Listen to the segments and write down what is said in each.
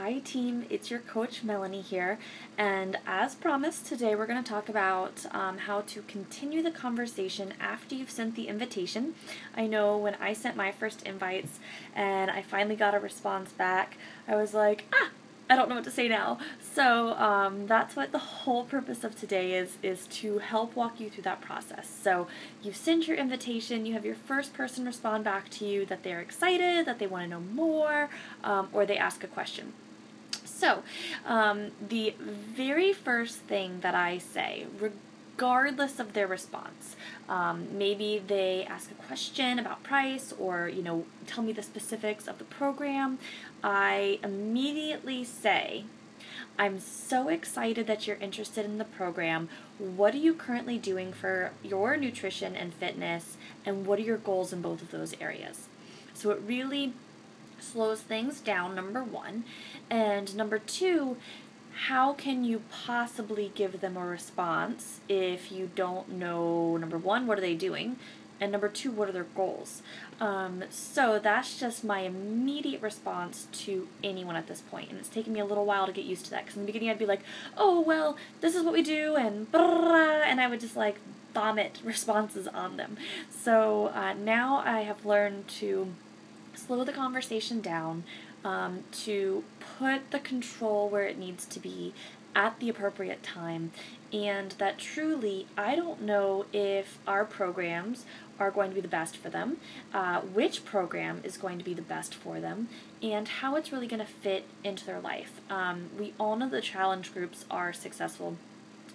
Hi team, it's your coach Melanie here, and as promised, today we're going to talk about how to continue the conversation after you've sent the invitation. I know when I sent my first invites and I finally got a response back, I was like, I don't know what to say now. So that's what the whole purpose of today is to help walk you through that process. So you've sent your invitation, you have your first person respond back to you that they're excited, that they want to know more, or they ask a question. So the very first thing that I say, regardless of their response, maybe they ask a question about price or, tell me the specifics of the program, I immediately say, I'm so excited that you're interested in the program. What are you currently doing for your nutrition and fitness, and what are your goals in both of those areas? So it really slows things down, number one. And number two, how can you possibly give them a response if you don't know, number one, what are they doing? And number two, what are their goals? So that's just my immediate response to anyone at this point. And it's taken me a little while to get used to that. Because in the beginning I'd be like, oh, well, this is what we do, and blah, and I would just like vomit responses on them. So now I have learned to slow the conversation down, to put the control where it needs to be at the appropriate time, and that truly I don't know if our programs are going to be the best for them, which program is going to be the best for them, and how it's really going to fit into their life. We all know the challenge groups are successful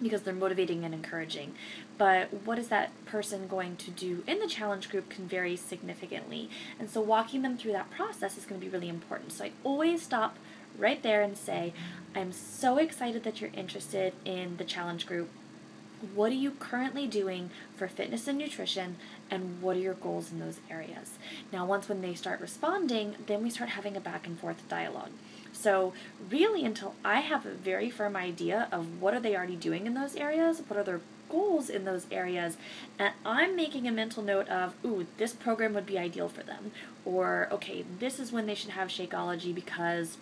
because they're motivating and encouraging. But what is that person going to do in the challenge group can vary significantly. And so walking them through that process is going to be really important. So I always stop right there and say, I'm so excited that you're interested in the challenge group. What are you currently doing for fitness and nutrition, and what are your goals in those areas? Now, when they start responding, then we start having a back and forth dialogue. So really, until I have a very firm idea of what are they already doing in those areas, what are their goals in those areas, and I'm making a mental note of, ooh, this program would be ideal for them, or okay, this is when they should have Shakeology because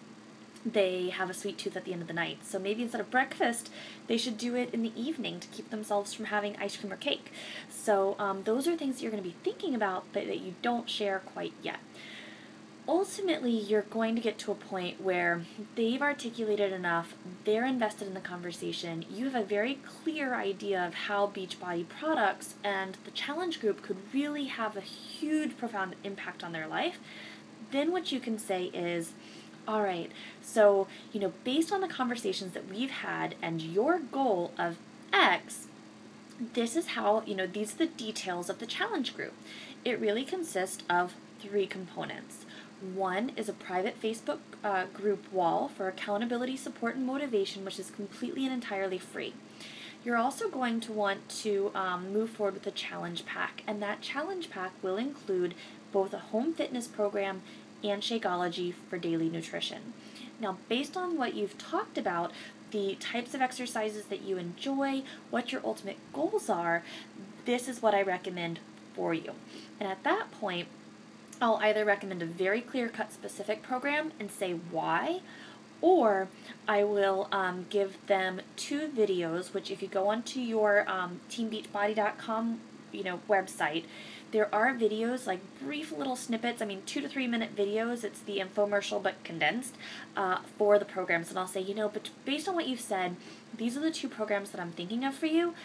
they have a sweet tooth at the end of the night. So maybe instead of breakfast, they should do it in the evening to keep themselves from having ice cream or cake. So those are things that you're going to be thinking about, but that you don't share quite yet. Ultimately, you're going to get to a point where they've articulated enough, they're invested in the conversation, you have a very clear idea of how BeachBody products and the challenge group could really have a huge, profound impact on their life. Then what you can say is, all right, so, based on the conversations that we've had and your goal of X, this is how, these are the details of the challenge group. It really consists of 3 components. One is a private Facebook group wall for accountability, support, and motivation, which is completely and entirely free. You're also going to want to move forward with a challenge pack, and that challenge pack will include both a home fitness program and Shakeology for daily nutrition. Now, based on what you've talked about, the types of exercises that you enjoy, what your ultimate goals are, this is what I recommend for you. And at that point, I'll either recommend a very clear-cut specific program and say why, or I will give them 2 videos, which if you go onto your teambeachbody.com website, there are videos, like brief little snippets, 2 to 3 minute videos, it's the infomercial but condensed, for the programs. And I'll say, but based on what you've said, these are the 2 programs that I'm thinking of for you.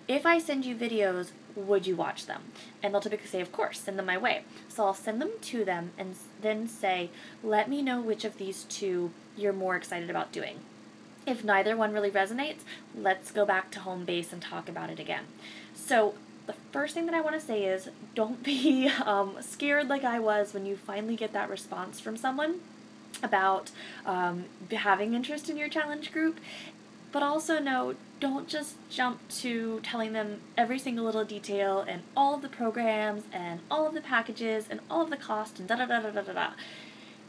If I send you videos, would you watch them? And they'll typically say, of course, send them my way. So I'll send them to them and then say, let me know which of these 2 you're more excited about doing. If neither one really resonates, let's go back to home base and talk about it again. So the first thing that I want to say is, don't be scared like I was when you finally get that response from someone about having interest in your challenge group. But also know, don't just jump to telling them every single little detail and all of the programs and all of the packages and all of the cost and da-da-da-da-da-da.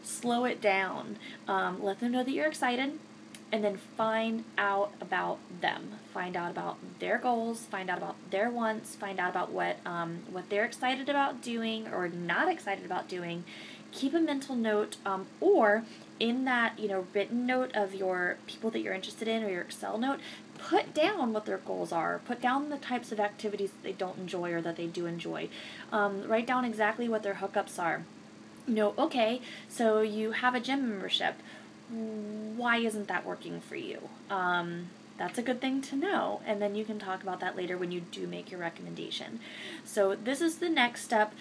Slow it down. Let them know that you're excited, and then find out about them. Find out about their goals, find out about their wants, find out about what they're excited about doing or not excited about doing. Keep a mental note, or in that, written note of your people that you're interested in, or your Excel note, put down what their goals are. Put down the types of activities that they don't enjoy or that they do enjoy. Write down exactly what their hookups are. Okay, so you have a gym membership. Why isn't that working for you? That's a good thing to know, and then you can talk about that later when you do make your recommendation. So this is the next step.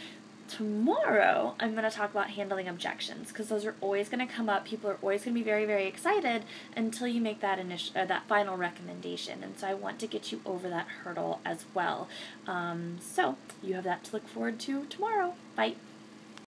Tomorrow, I'm going to talk about handling objections, because those are always going to come up. People are always going to be very, very excited until you make that that final recommendation, and so I want to get you over that hurdle as well. So you have that to look forward to tomorrow. Bye.